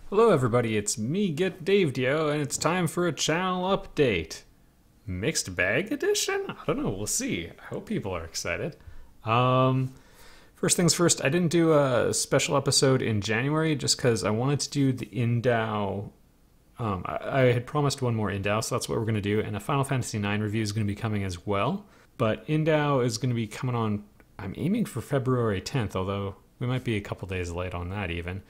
Hello everybody, it's me, Get Dave Dio, and it's time for a channel update. Mixed bag edition? I don't know, we'll see. I hope people are excited. First things first, I didn't do a special episode in January just because I wanted to do the Indao. I had promised one more Indao, so that's what we're going to do, and a Final Fantasy IX review is going to be coming as well. But Indao is going to be coming on, I'm aiming for February 10th, although we might be a couple days late on that even.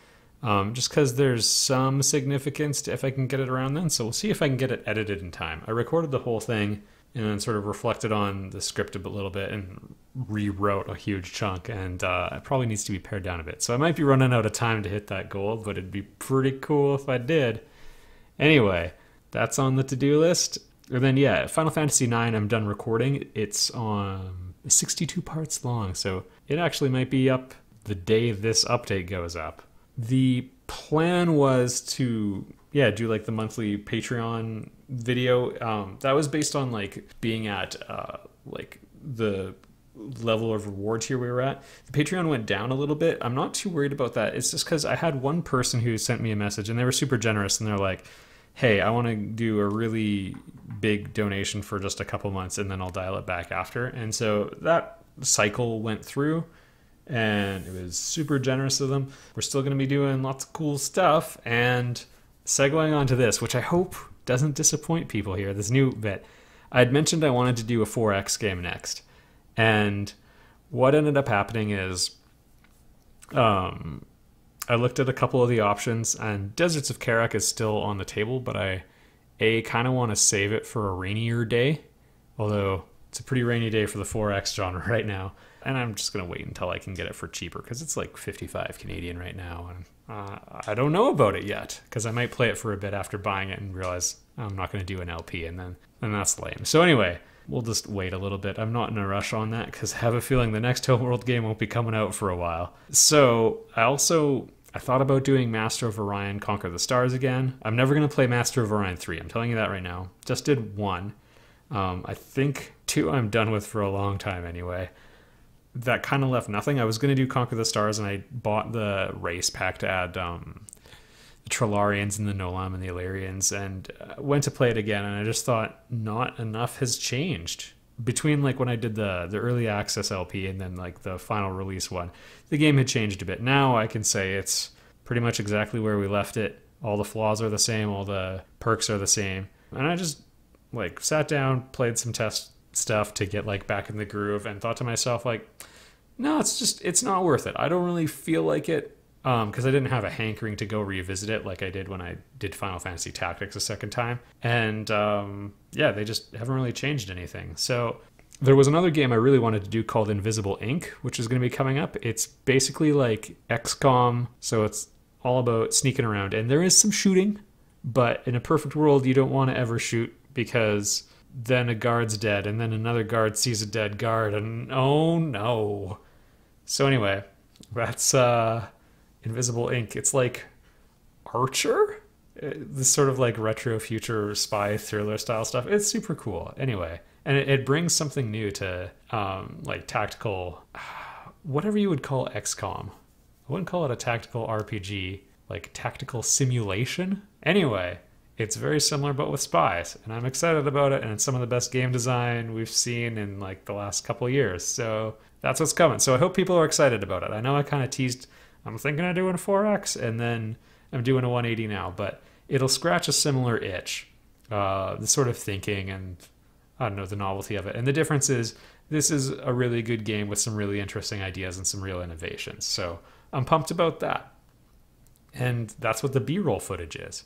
Just because there's some significance to if I can get it around then. So we'll see if I can get it edited in time. I recorded the whole thing and then sort of reflected on the script a little bit and rewrote a huge chunk. And it probably needs to be pared down a bit. So I might be running out of time to hit that goal, but it'd be pretty cool if I did. Anyway, that's on the to-do list. And then, yeah, Final Fantasy IX, I'm done recording. It's on 62 parts long. So it actually might be up the day this update goes up. The plan was to, do like the monthly Patreon video. That was based on like being at like the level of reward tier we were at. The Patreon went down a little bit. I'm not too worried about that. It's just because I had one person who sent me a message and they were super generous and they're like, hey, I want to do a really big donation for just a couple months and then I'll dial it back after. And so that cycle went through. And it was super generous of them. We're still going to be doing lots of cool stuff. And segueing onto this, which I hope doesn't disappoint people here, this new bit. I had mentioned I wanted to do a 4X game next. And what ended up happening is I looked at a couple of the options, and Deserts of Karak is still on the table, but I kind of want to save it for a rainier day. Although it's a pretty rainy day for the 4X genre right now. And I'm just going to wait until I can get it for cheaper because it's like 55 Canadian right now. And I don't know about it yet because I might play it for a bit after buying it and realize I'm not going to do an LP and that's lame. So anyway, we'll just wait a little bit. I'm not in a rush on that because I have a feeling the next Homeworld game won't be coming out for a while. So I thought about doing Master of Orion Conquer the Stars again. I'm never going to play Master of Orion 3. I'm telling you that right now. Just did 1. I think 2 I'm done with for a long time anyway. That kind of left nothing. I was going to do Conquer the Stars, and I bought the race pack to add the Trellarians and the Nolam and the Illyrians, and went to play it again, and I just thought not enough has changed. Between like when I did the early access LP and then like the final release one, the game had changed a bit. Now I can say it's pretty much exactly where we left it. All the flaws are the same, all the perks are the same. And I just like sat down, played some test stuff to get like back in the groove and thought to myself like, no, it's not worth it. I don't really feel like it because I didn't have a hankering to go revisit it like I did when I did Final Fantasy Tactics a second time. And they just haven't really changed anything. So there was another game I really wanted to do called Invisible Ink, which is going to be coming up. It's basically like XCOM, so it's all about sneaking around. And there is some shooting, but in a perfect world, you don't want to ever shoot because then a guard's dead, and then another guard sees a dead guard, and oh no. So anyway, that's Invisible Ink. It's like Archer? This sort of like retro future spy thriller style stuff. It's super cool. Anyway, and it brings something new to like tactical, whatever you would call XCOM. I wouldn't call it a tactical RPG, like tactical simulation. Anyway, it's very similar, but with spies, and I'm excited about it, and it's some of the best game design we've seen in like the last couple of years, so that's what's coming. So I hope people are excited about it. I know I kind of teased, I'm thinking of doing a 4X, and then I'm doing a 180 now, but it'll scratch a similar itch, the sort of thinking and, I don't know, the novelty of it. And the difference is, this is a really good game with some really interesting ideas and some real innovations, so I'm pumped about that. And that's what the B-roll footage is.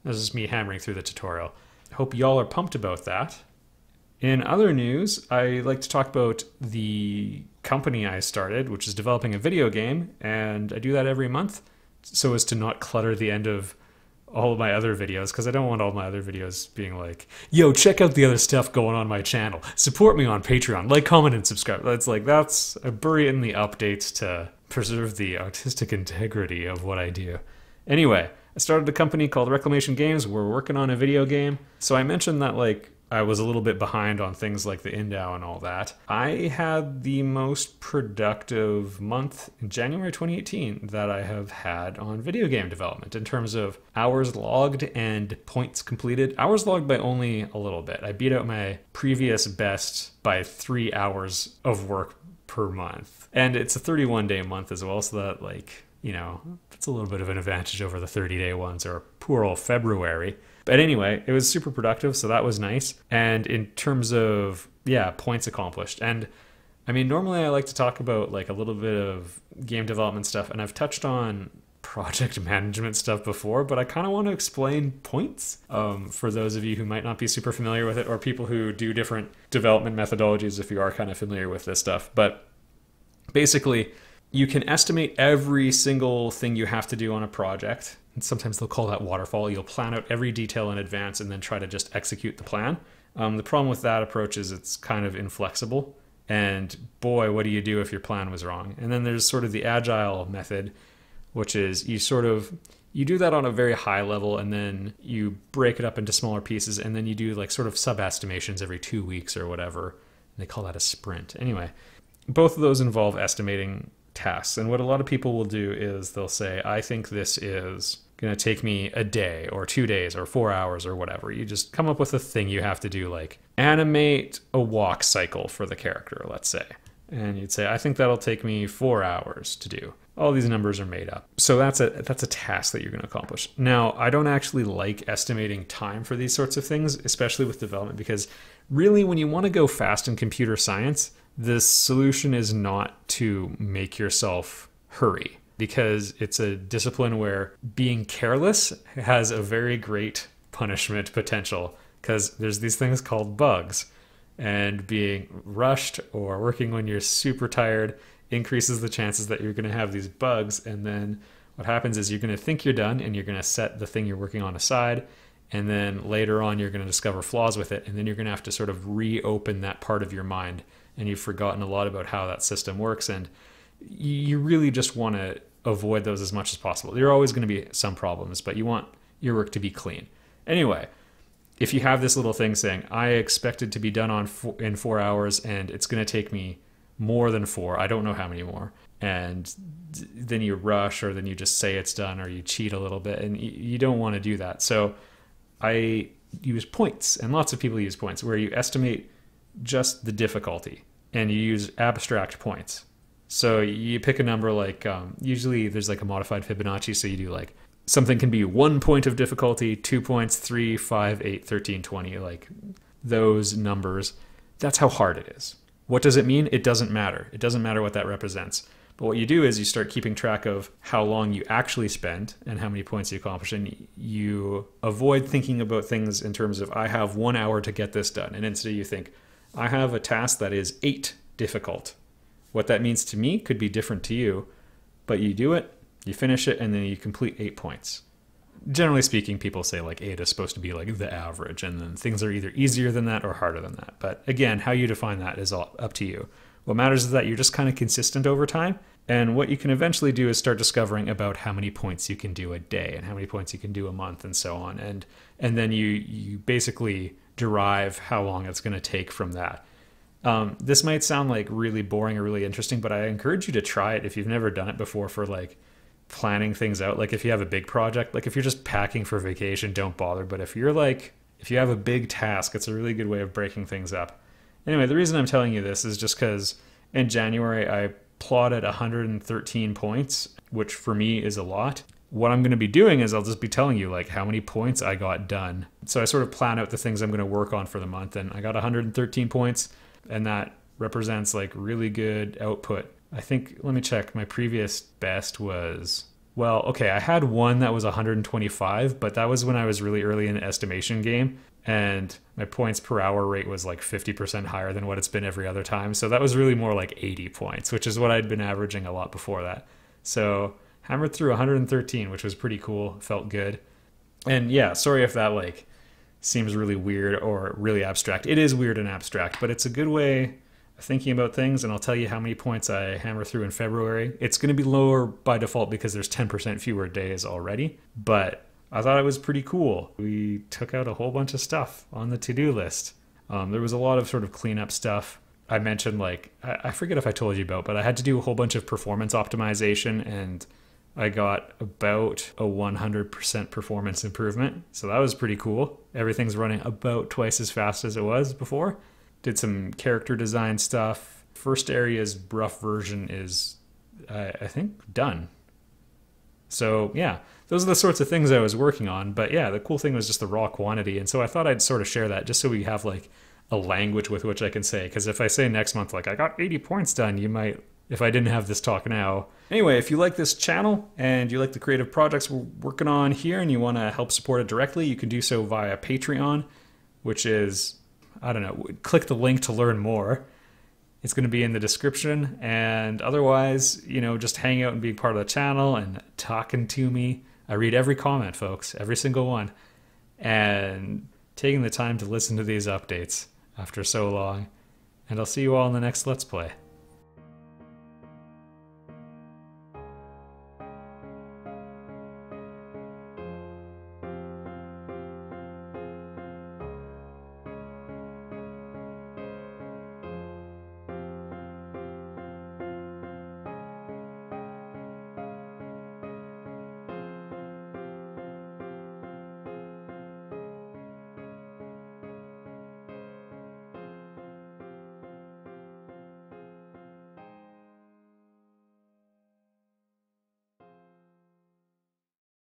This is me hammering through the tutorial. I hope y'all are pumped about that. In other news, I like to talk about the company I started, which is developing a video game, and I do that every month so as to not clutter the end of all of my other videos, because I don't want all my other videos being like, yo, check out the other stuff going on my channel. Support me on Patreon. Like, comment, and subscribe. I bury it in the updates to preserve the artistic integrity of what I do. Anyway, I started a company called Reclamation Games. We're working on a video game. So I mentioned that like I was a little bit behind on things like the INDAO and all that. I had the most productive month in January 2018 that I have had on video game development in terms of hours logged and points completed. Hours logged by only a little bit. I beat out my previous best by 3 hours of work per month. And it's a 31-day month as well, so that, like, you know, that's a little bit of an advantage over the 30-day ones or poor old February. But anyway, it was super productive, so that was nice. And in terms of, yeah, points accomplished. And I mean, normally I like to talk about like a little bit of game development stuff, and I've touched on project management stuff before, but I kind of want to explain points for those of you who might not be super familiar with it, or people who do different development methodologies if you are kind of familiar with this stuff. But basically, you can estimate every single thing you have to do on a project. And sometimes they'll call that waterfall. You'll plan out every detail in advance and then try to just execute the plan. The problem with that approach is it's kind of inflexible. And boy, what do you do if your plan was wrong? And then there's sort of the agile method, which is you do that on a very high level, and then you break it up into smaller pieces, and then you do like sort of sub-estimations every 2 weeks or whatever. And they call that a sprint. Anyway, both of those involve estimating tasks. And what a lot of people will do is they'll say, I think this is going to take me a day or 2 days or 4 hours or whatever. You just come up with a thing you have to do, like animate a walk cycle for the character, let's say. And you'd say, I think that'll take me 4 hours to do. All these numbers are made up. So that's a task that you're going to accomplish. Now, I don't actually like estimating time for these sorts of things, especially with development, because really when you want to go fast in computer science, the solution is not to make yourself hurry, because it's a discipline where being careless has a very great punishment potential, because there's these things called bugs, and being rushed or working when you're super tired increases the chances that you're going to have these bugs. And then what happens is you're going to think you're done and you're going to set the thing you're working on aside, and then later on you're going to discover flaws with it, and then you're going to have to sort of reopen that part of your mind, and you've forgotten a lot about how that system works. And you really just want to avoid those as much as possible. There are always going to be some problems, but you want your work to be clean. Anyway, if you have this little thing saying, I expect it to be done in 4 hours, and it's going to take me more than 4, I don't know how many more, and then you rush, or then you just say it's done, or you cheat a little bit, and you don't want to do that. So I use points, and lots of people use points, where you estimate just the difficulty and you use abstract points. So you pick a number, like usually there's like a modified Fibonacci, so you do like something can be 1 point of difficulty, 2 points, 3, 5, 8, 13, 20, like those numbers. That's how hard it is. What does it mean? It doesn't matter. It doesn't matter what that represents. But what you do is you start keeping track of how long you actually spend and how many points you accomplish, and you avoid thinking about things in terms of, I have 1 hour to get this done. And instead you think, I have a task that is 8 difficult. What that means to me could be different to you, but you do it, you finish it, and then you complete 8 points. Generally speaking, people say like 8 is supposed to be like the average, and then things are either easier than that or harder than that. But again, how you define that is all up to you. What matters is that you're just kind of consistent over time, and what you can eventually do is start discovering about how many points you can do a day and how many points you can do a month and so on. And then you basically derive how long it's going to take from that. This might sound like really boring or really interesting, but I encourage you to try it if you've never done it before, for like planning things out. Like if you have a big project, like if you're just packing for vacation, don't bother. But if you have a big task, it's a really good way of breaking things up. Anyway, the reason I'm telling you this is just because in January I plotted 113 points, which for me is a lot. What I'm going to be doing is I'll just be telling you like how many points I got done. So I sort of plan out the things I'm going to work on for the month, and I got 113 points, and that represents like really good output. I think, let me check, my previous best was, well, okay, I had one that was 125, but that was when I was really early in the estimation game, and my points per hour rate was like 50% higher than what it's been every other time. So that was really more like 80 points, which is what I'd been averaging a lot before that. So hammered through 113, which was pretty cool, felt good. And yeah, sorry if that like seems really weird or really abstract. It is weird and abstract, but it's a good way of thinking about things, and I'll tell you how many points I hammer through in February. It's going to be lower by default because there's 10% fewer days already, but I thought it was pretty cool. We took out a whole bunch of stuff on the to-do list. There was a lot of sort of cleanup stuff. I mentioned, like, I forget if I told you about, but I had to do a whole bunch of performance optimization, and I got about a 100% performance improvement. So that was pretty cool. Everything's running about twice as fast as it was before. Did some character design stuff. First area's rough version is, I think, done. So yeah, those are the sorts of things I was working on. But yeah, the cool thing was just the raw quantity. And so I thought I'd sort of share that just so we have like a language with which I can say. Because if I say next month, like, I got 80 points done, you might, if I didn't have this talk now. Anyway, if you like this channel and you like the creative projects we're working on here and you want to help support it directly, you can do so via Patreon, which is, I don't know, click the link to learn more. It's going to be in the description. And otherwise, you know, just hang out and be part of the channel and talking to me. I read every comment, folks, every single one. And taking the time to listen to these updates after so long. And I'll see you all in the next Let's Play.